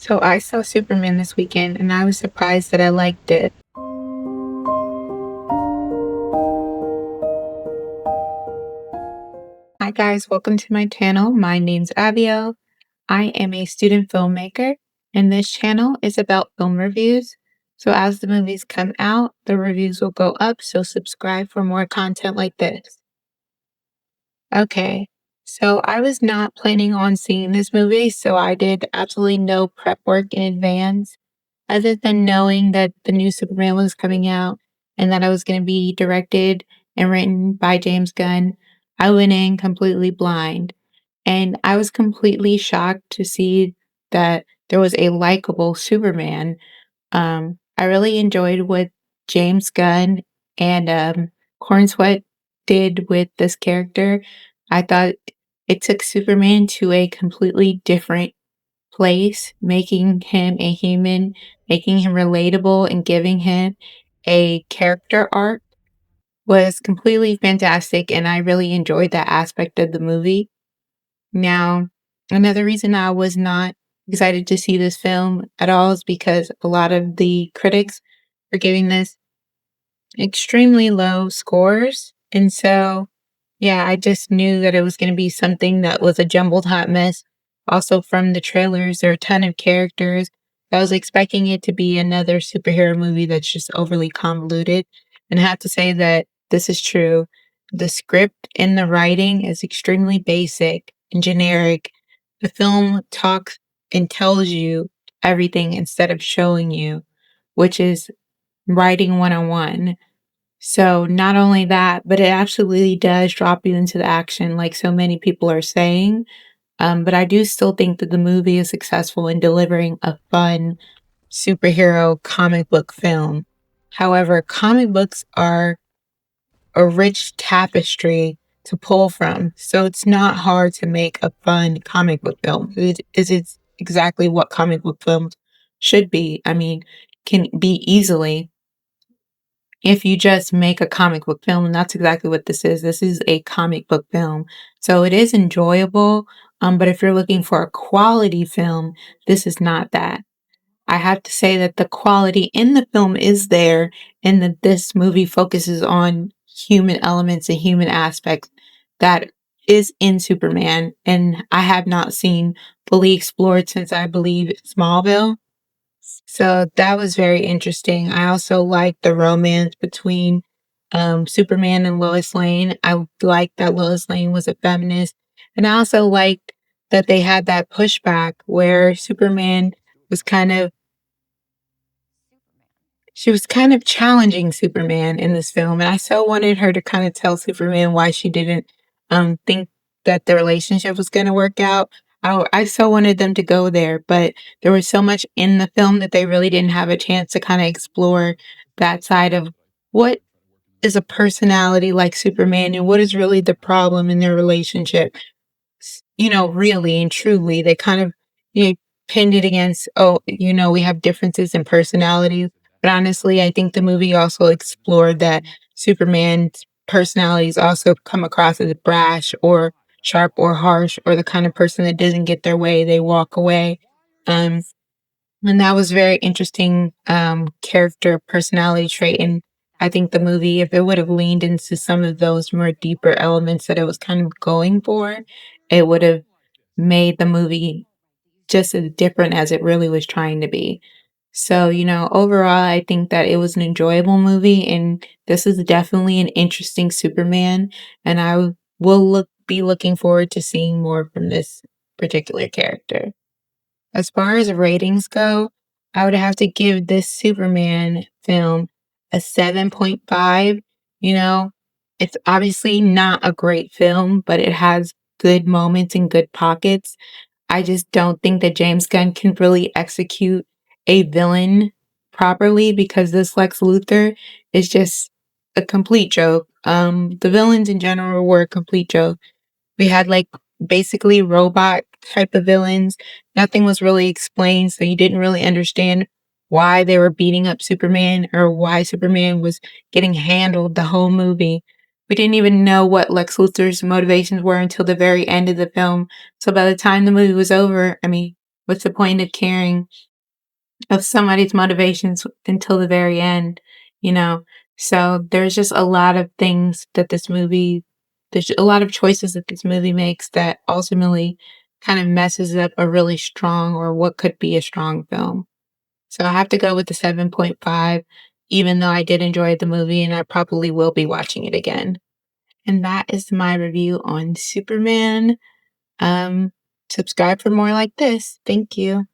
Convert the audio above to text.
So I saw Superman this weekend and I was surprised that I liked it. Hi guys, welcome to my channel. My name's Abiel. I am a student filmmaker and this channel is about film reviews. So as the movies come out, the reviews will go up, so subscribe for more content like this. Okay, so I was not planning on seeing this movie, so I did absolutely no prep work in advance. Other than knowing that the new Superman was coming out and that it was going to be directed and written by James Gunn, I went in completely blind. And I was completely shocked to see that there was a likable Superman. I really enjoyed what James Gunn and Cornsweet did with this character. I thought it took Superman to a completely different place, making him a human, making him relatable, and giving him a character arc was completely fantastic. And I really enjoyed that aspect of the movie. Now, another reason I was not excited to see this film at all is because a lot of the critics are giving this extremely low scores. And so, yeah, I just knew that it was going to be something that was a jumbled hot mess. Also, from the trailers, there are a ton of characters. I was expecting it to be another superhero movie that's just overly convoluted. And I have to say that this is true. The script and the writing is extremely basic and generic. The film talks and tells you everything instead of showing you, which is writing 101. So not only that, but it absolutely does drop you into the action like so many people are saying. But I do still think that the movie is successful in delivering a fun superhero comic book film. However, comic books are a rich tapestry to pull from. So it's not hard to make a fun comic book film. It's exactly what comic book films should be. I mean, can be easily if you just make a comic book film, and that's exactly what this is. This is a comic book film. So it is enjoyable. But if you're looking for a quality film, this is not that. I have to say that the quality in the film is there and that this movie focuses on human elements and human aspects that is in Superman. And I have not seen fully explored since I believe Smallville. So that was very interesting. I also liked the romance between Superman and Lois Lane. I liked that Lois Lane was a feminist. And I also liked that they had that pushback where Superman was kind of she was kind of challenging Superman in this film, and I so wanted her to kind of tell Superman why she didn't think that the relationship was going to work out. I so wanted them to go there, but there was so much in the film that they really didn't have a chance to kind of explore that side of what is a personality like Superman and what is really the problem in their relationship. Really and truly, they kind of, pinned it against, oh, we have differences in personalities. But honestly, I think the movie also explored that Superman's personalities also come across as brash or sharp or harsh or the kind of person that doesn't get their way, they walk away. Um, and that was very interesting character personality trait. And I think the movie, if it would have leaned into some of those more deeper elements that it was kind of going for, it would have made the movie just as different as it really was trying to be. So, overall, I think that it was an enjoyable movie, and this is definitely an interesting Superman, and I will be looking forward to seeing more from this particular character. As far as ratings go, I would have to give this Superman film a 7.5. You know, it's obviously not a great film, but it has good moments and good pockets. I just don't think that James Gunn can really execute a villain properly because this Lex Luthor is just a complete joke. The villains in general were a complete joke. We had like basically robot type of villains. Nothing was really explained, so you didn't really understand why they were beating up Superman or why Superman was getting handled the whole movie. We didn't even know what Lex Luthor's motivations were until the very end of the film. So by the time the movie was over, I mean, what's the point of caring of somebody's motivations until the very end, you know? So there's just a lot of things that there's a lot of choices that this movie makes that ultimately kind of messes up a really strong or what could be a strong film. So I have to go with the 7.5, even though I did enjoy the movie and I probably will be watching it again. And that is my review on Superman. Um, Subscribe for more like this. Thank you.